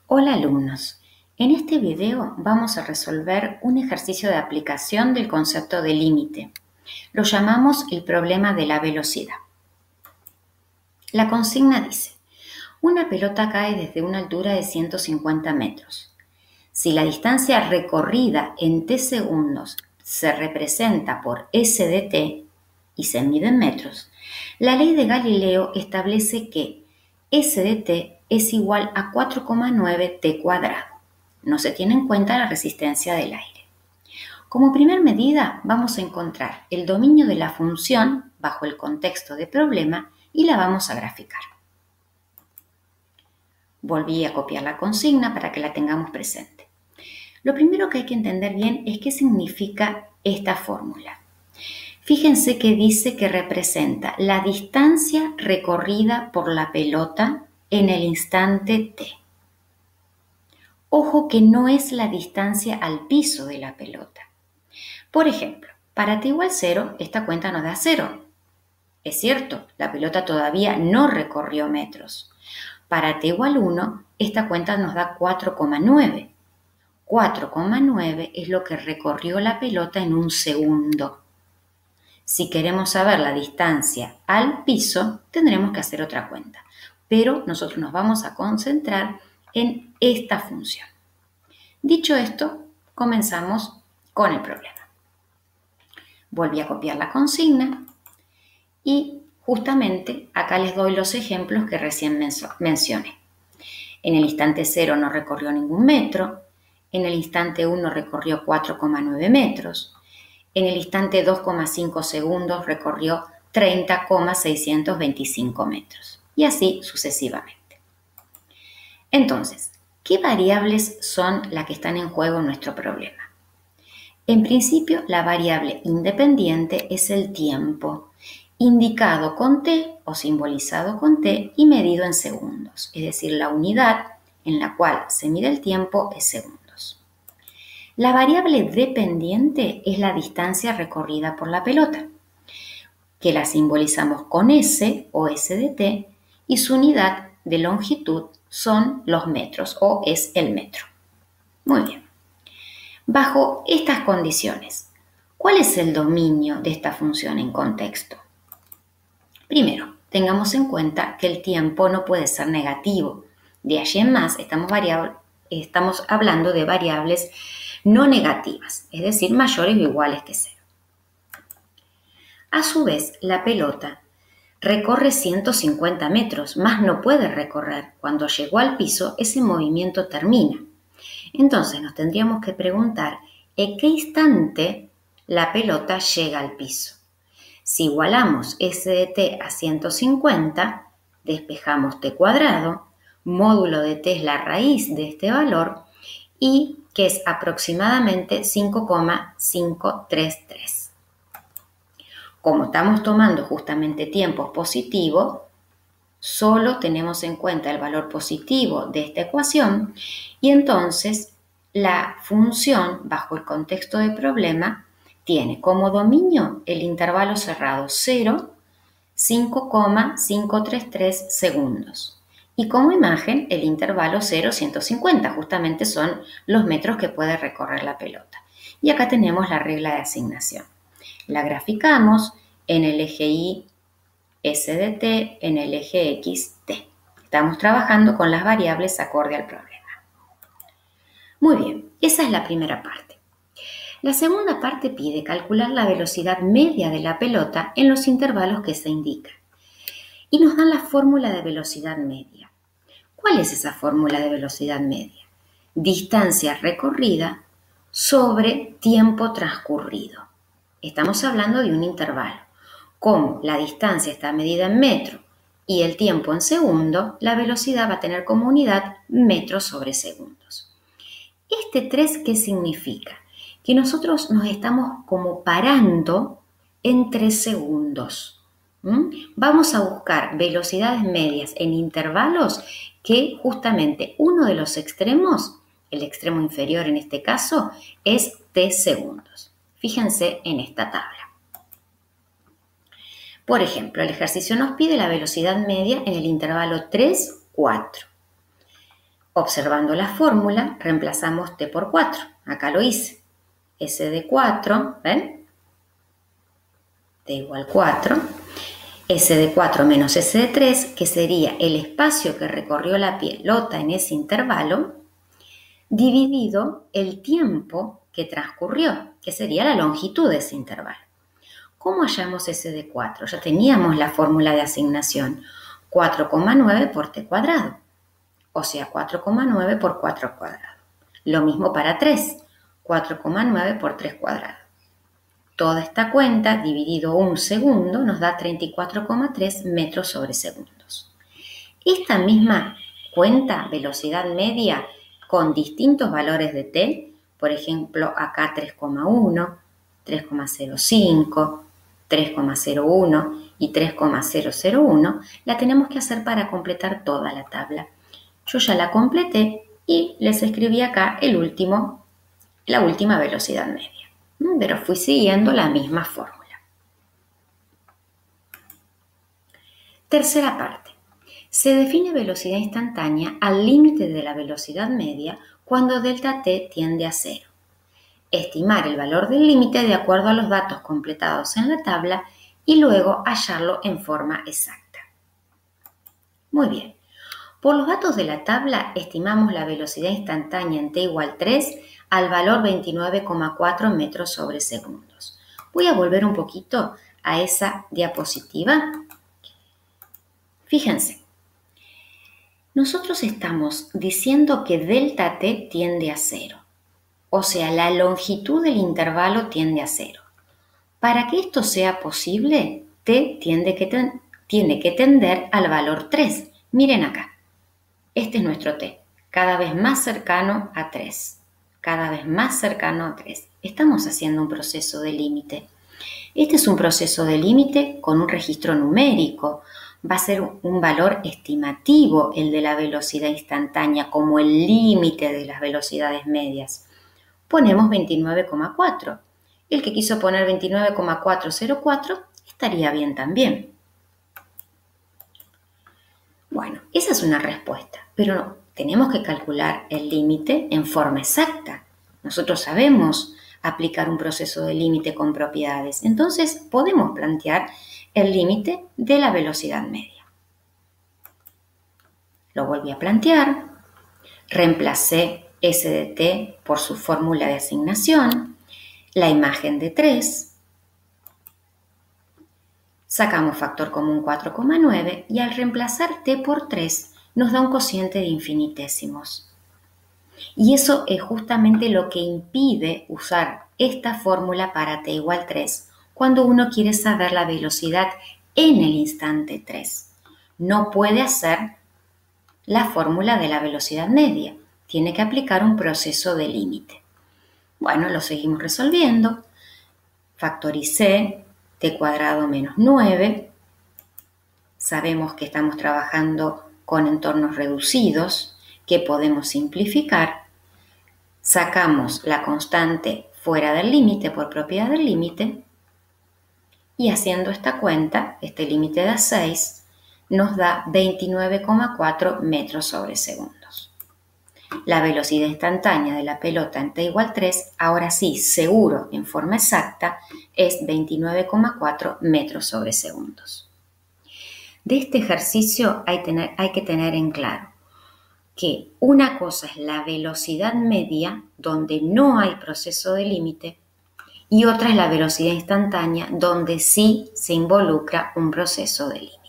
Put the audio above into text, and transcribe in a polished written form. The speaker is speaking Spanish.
Hola alumnos, en este video vamos a resolver un ejercicio de aplicación del concepto de límite. Lo llamamos el problema de la velocidad. La consigna dice, una pelota cae desde una altura de 150 metros. Si la distancia recorrida en t segundos se representa por s de t y se mide en metros, la ley de Galileo establece que s de t es igual a 4,9 t cuadrado. No se tiene en cuenta la resistencia del aire. Como primer medida, vamos a encontrar el dominio de la función bajo el contexto de problema y la vamos a graficar. Volví a copiar la consigna para que la tengamos presente. Lo primero que hay que entender bien es qué significa esta fórmula. Fíjense que dice que representa la distancia recorrida por la pelota en el instante t. Ojo que no es la distancia al piso de la pelota. Por ejemplo, para t igual 0, esta cuenta nos da 0. Es cierto, la pelota todavía no recorrió metros. Para t igual 1, esta cuenta nos da 4,9. 4,9 es lo que recorrió la pelota en un segundo. Si queremos saber la distancia al piso, tendremos que hacer otra cuenta. Pero nosotros nos vamos a concentrar en esta función. Dicho esto, comenzamos con el problema. Volví a copiar la consigna y justamente acá les doy los ejemplos que recién mencioné. En el instante 0 no recorrió ningún metro, en el instante 1 recorrió 4,9 metros, en el instante 2,5 segundos recorrió 30,625 metros y así sucesivamente. Entonces, ¿qué variables son las que están en juego en nuestro problema? En principio, la variable independiente es el tiempo, indicado con t o simbolizado con t y medido en segundos, es decir, la unidad en la cual se mide el tiempo es segundos. La variable dependiente es la distancia recorrida por la pelota, que la simbolizamos con s o s de t y su unidad de longitud son los metros o es el metro. Muy bien. Bajo estas condiciones, ¿cuál es el dominio de esta función en contexto? Primero, tengamos en cuenta que el tiempo no puede ser negativo. De allí en más, estamos hablando de variables no negativas, es decir, mayores o iguales que 0. A su vez, la pelota recorre 150 metros, más no puede recorrer. Cuando llegó al piso, ese movimiento termina. Entonces nos tendríamos que preguntar en qué instante la pelota llega al piso. Si igualamos s de t a 150, despejamos t cuadrado, módulo de t es la raíz de este valor y que es aproximadamente 5,533. Como estamos tomando justamente tiempos positivos, solo tenemos en cuenta el valor positivo de esta ecuación y entonces la función bajo el contexto de problema tiene como dominio el intervalo cerrado 0, 5,533 segundos y como imagen el intervalo 0, 150, justamente son los metros que puede recorrer la pelota. Y acá tenemos la regla de asignación. La graficamos en el eje Y S de t, en el eje X, t. Estamos trabajando con las variables acorde al problema. Muy bien, esa es la primera parte. La segunda parte pide calcular la velocidad media de la pelota en los intervalos que se indican. Y nos dan la fórmula de velocidad media. ¿Cuál es esa fórmula de velocidad media? Distancia recorrida sobre tiempo transcurrido. Estamos hablando de un intervalo. Como la distancia está medida en metro y el tiempo en segundo, la velocidad va a tener como unidad metros sobre segundos. Este 3, ¿qué significa? Que nosotros nos estamos como parando en 3 segundos. Vamos a buscar velocidades medias en intervalos que justamente uno de los extremos, el extremo inferior en este caso, es t segundos. Fíjense en esta tabla. Por ejemplo, el ejercicio nos pide la velocidad media en el intervalo 3, 4. Observando la fórmula, reemplazamos t por 4. Acá lo hice. S de 4, ¿ven? T igual 4. S de 4 menos S de 3, que sería el espacio que recorrió la pelota en ese intervalo, dividido el tiempo que transcurrió, que sería la longitud de ese intervalo. ¿Cómo hallamos S de 4? Ya teníamos la fórmula de asignación, 4,9 por t cuadrado, o sea, 4,9 por 4 cuadrado. Lo mismo para 3, 4,9 por 3 cuadrado. Toda esta cuenta dividido un segundo nos da 34,3 metros sobre segundos. Esta misma cuenta, velocidad media, con distintos valores de t, por ejemplo, acá 3,1, 3,05, 3,01 y 3,001, la tenemos que hacer para completar toda la tabla. Yo ya la completé y les escribí acá la última velocidad media, pero fui siguiendo la misma fórmula. Tercera parte. Se define velocidad instantánea al límite de la velocidad media cuando delta t tiende a 0. Estimar el valor del límite de acuerdo a los datos completados en la tabla y luego hallarlo en forma exacta. Muy bien. Por los datos de la tabla estimamos la velocidad instantánea en t igual 3 al valor 29,4 metros sobre segundos. Voy a volver un poquito a esa diapositiva. Fíjense. Nosotros estamos diciendo que delta t tiende a 0, o sea, la longitud del intervalo tiende a 0. Para que esto sea posible, t tiene que tender al valor 3. Miren acá, este es nuestro t, cada vez más cercano a 3, cada vez más cercano a 3. Estamos haciendo un proceso de límite. Este es un proceso de límite con un registro numérico. Va a ser un valor estimativo el de la velocidad instantánea como el límite de las velocidades medias. Ponemos 29,4. El que quiso poner 29,404 estaría bien también. Bueno, esa es una respuesta, pero no, tenemos que calcular el límite en forma exacta. Nosotros sabemos aplicar un proceso de límite con propiedades, entonces podemos plantear el límite de la velocidad media. Lo volví a plantear, reemplacé S de t por su fórmula de asignación, la imagen de 3, sacamos factor común 4,9 y al reemplazar t por 3 nos da un cociente de infinitésimos. Y eso es justamente lo que impide usar esta fórmula para t igual 3 cuando uno quiere saber la velocidad en el instante 3. No puede hacer la fórmula de la velocidad media. Tiene que aplicar un proceso de límite. Bueno, lo seguimos resolviendo. Factoricé t cuadrado menos 9. Sabemos que estamos trabajando con entornos reducidos que podemos simplificar. Sacamos la constante fuera del límite por propiedad del límite y haciendo esta cuenta, este límite da 6, nos da 29,4 metros sobre segundos. La velocidad instantánea de la pelota en t igual 3, ahora sí, seguro, en forma exacta, es 29,4 metros sobre segundos. De este ejercicio hay que tener en claro que una cosa es la velocidad media, donde no hay proceso de límite, y otra es la velocidad instantánea, donde sí se involucra un proceso de límite.